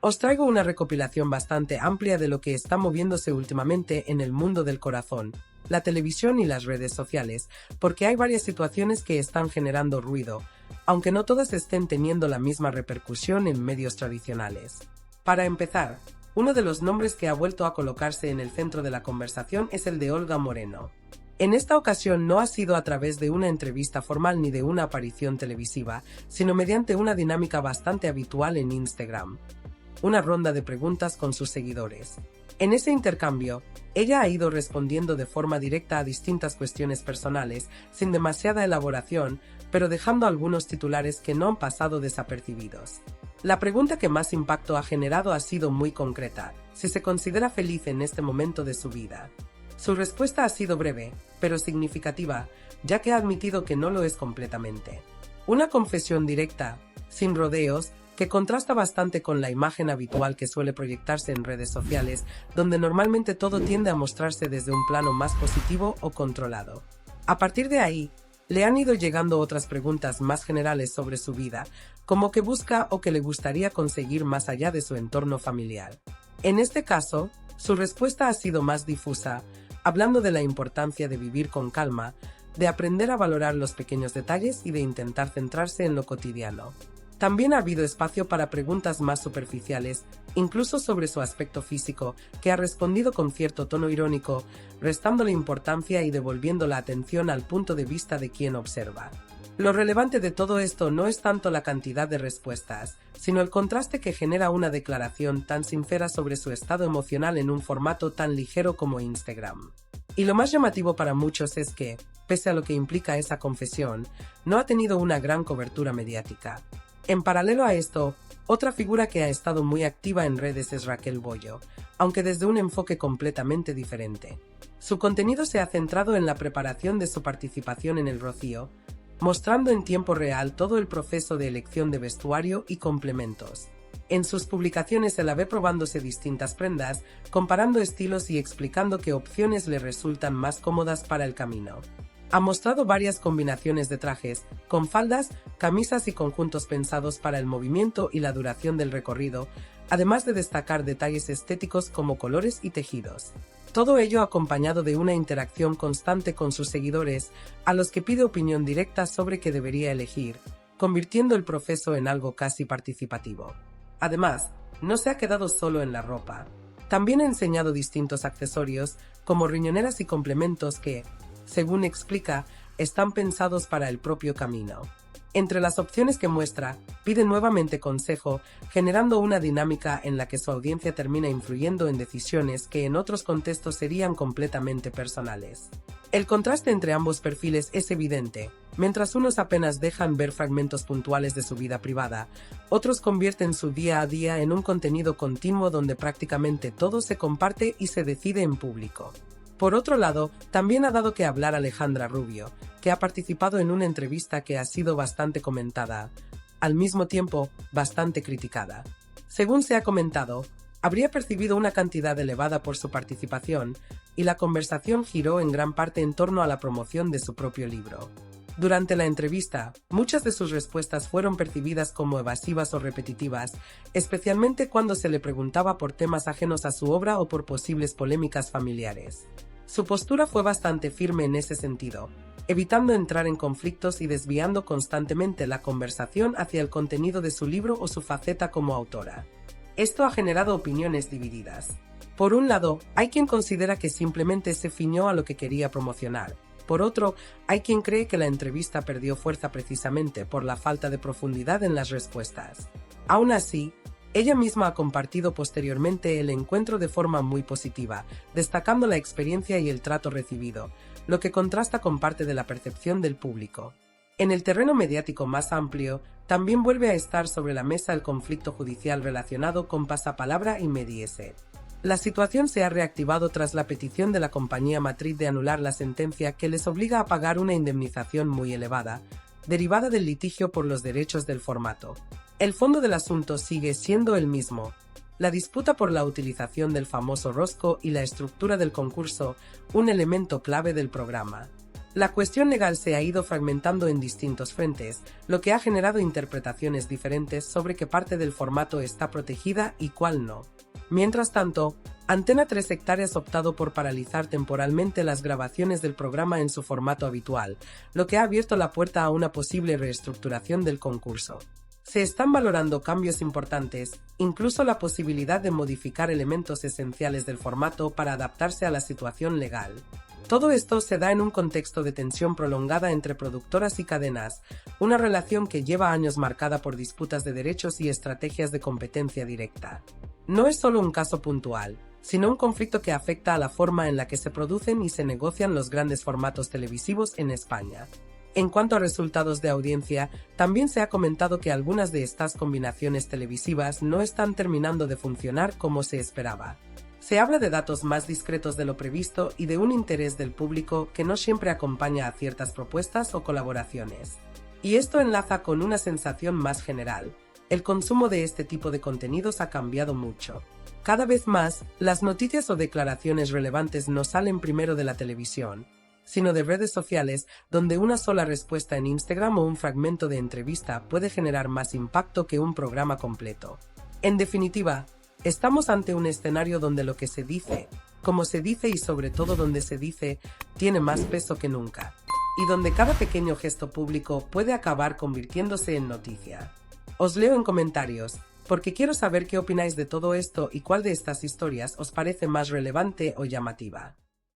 Os traigo una recopilación bastante amplia de lo que está moviéndose últimamente en el mundo del corazón, la televisión y las redes sociales, porque hay varias situaciones que están generando ruido, aunque no todas estén teniendo la misma repercusión en medios tradicionales. Para empezar, uno de los nombres que ha vuelto a colocarse en el centro de la conversación es el de Olga Moreno. En esta ocasión no ha sido a través de una entrevista formal ni de una aparición televisiva, sino mediante una dinámica bastante habitual en Instagram. Una ronda de preguntas con sus seguidores. En ese intercambio, ella ha ido respondiendo de forma directa a distintas cuestiones personales, sin demasiada elaboración, pero dejando algunos titulares que no han pasado desapercibidos. La pregunta que más impacto ha generado ha sido muy concreta: si se considera feliz en este momento de su vida. Su respuesta ha sido breve, pero significativa, ya que ha admitido que no lo es completamente. Una confesión directa, sin rodeos, que contrasta bastante con la imagen habitual que suele proyectarse en redes sociales, donde normalmente todo tiende a mostrarse desde un plano más positivo o controlado. A partir de ahí, le han ido llegando otras preguntas más generales sobre su vida, como qué busca o qué le gustaría conseguir más allá de su entorno familiar. En este caso, su respuesta ha sido más difusa, hablando de la importancia de vivir con calma, de aprender a valorar los pequeños detalles y de intentar centrarse en lo cotidiano. También ha habido espacio para preguntas más superficiales, incluso sobre su aspecto físico, que ha respondido con cierto tono irónico, restándole importancia y devolviendo la atención al punto de vista de quien observa. Lo relevante de todo esto no es tanto la cantidad de respuestas, sino el contraste que genera una declaración tan sincera sobre su estado emocional en un formato tan ligero como Instagram. Y lo más llamativo para muchos es que, pese a lo que implica esa confesión, no ha tenido una gran cobertura mediática. En paralelo a esto, otra figura que ha estado muy activa en redes es Raquel Bollo, aunque desde un enfoque completamente diferente. Su contenido se ha centrado en la preparación de su participación en el Rocío, mostrando en tiempo real todo el proceso de elección de vestuario y complementos. En sus publicaciones se la ve probándose distintas prendas, comparando estilos y explicando qué opciones le resultan más cómodas para el camino. Ha mostrado varias combinaciones de trajes, con faldas, camisas y conjuntos pensados para el movimiento y la duración del recorrido, además de destacar detalles estéticos como colores y tejidos. Todo ello acompañado de una interacción constante con sus seguidores, a los que pide opinión directa sobre qué debería elegir, convirtiendo el proceso en algo casi participativo. Además, no se ha quedado solo en la ropa. También ha enseñado distintos accesorios, como riñoneras y complementos que, según explica, están pensados para el propio camino. Entre las opciones que muestra, pide nuevamente consejo, generando una dinámica en la que su audiencia termina influyendo en decisiones que en otros contextos serían completamente personales. El contraste entre ambos perfiles es evidente. Mientras unos apenas dejan ver fragmentos puntuales de su vida privada, otros convierten su día a día en un contenido continuo donde prácticamente todo se comparte y se decide en público. Por otro lado, también ha dado que hablar Alejandra Rubio, que ha participado en una entrevista que ha sido bastante comentada, al mismo tiempo, bastante criticada. Según se ha comentado, habría percibido una cantidad elevada por su participación, y la conversación giró en gran parte en torno a la promoción de su propio libro. Durante la entrevista, muchas de sus respuestas fueron percibidas como evasivas o repetitivas, especialmente cuando se le preguntaba por temas ajenos a su obra o por posibles polémicas familiares. Su postura fue bastante firme en ese sentido, evitando entrar en conflictos y desviando constantemente la conversación hacia el contenido de su libro o su faceta como autora. Esto ha generado opiniones divididas. Por un lado, hay quien considera que simplemente se ciñó a lo que quería promocionar. Por otro, hay quien cree que la entrevista perdió fuerza precisamente por la falta de profundidad en las respuestas. Aún así, ella misma ha compartido posteriormente el encuentro de forma muy positiva, destacando la experiencia y el trato recibido, lo que contrasta con parte de la percepción del público. En el terreno mediático más amplio, también vuelve a estar sobre la mesa el conflicto judicial relacionado con Pasapalabra y Mediaset. La situación se ha reactivado tras la petición de la compañía matriz de anular la sentencia que les obliga a pagar una indemnización muy elevada, derivada del litigio por los derechos del formato. El fondo del asunto sigue siendo el mismo: la disputa por la utilización del famoso rosco y la estructura del concurso, un elemento clave del programa. La cuestión legal se ha ido fragmentando en distintos frentes, lo que ha generado interpretaciones diferentes sobre qué parte del formato está protegida y cuál no. Mientras tanto, Antena 3 Hectáreas ha optado por paralizar temporalmente las grabaciones del programa en su formato habitual, lo que ha abierto la puerta a una posible reestructuración del concurso. Se están valorando cambios importantes, incluso la posibilidad de modificar elementos esenciales del formato para adaptarse a la situación legal. Todo esto se da en un contexto de tensión prolongada entre productoras y cadenas, una relación que lleva años marcada por disputas de derechos y estrategias de competencia directa. No es solo un caso puntual, sino un conflicto que afecta a la forma en la que se producen y se negocian los grandes formatos televisivos en España. En cuanto a resultados de audiencia, también se ha comentado que algunas de estas combinaciones televisivas no están terminando de funcionar como se esperaba. Se habla de datos más discretos de lo previsto y de un interés del público que no siempre acompaña a ciertas propuestas o colaboraciones. Y esto enlaza con una sensación más general. El consumo de este tipo de contenidos ha cambiado mucho. Cada vez más, las noticias o declaraciones relevantes no salen primero de la televisión, sino de redes sociales, donde una sola respuesta en Instagram o un fragmento de entrevista puede generar más impacto que un programa completo. En definitiva, estamos ante un escenario donde lo que se dice, cómo se dice y sobre todo donde se dice, tiene más peso que nunca, y donde cada pequeño gesto público puede acabar convirtiéndose en noticia. Os leo en comentarios, porque quiero saber qué opináis de todo esto y cuál de estas historias os parece más relevante o llamativa.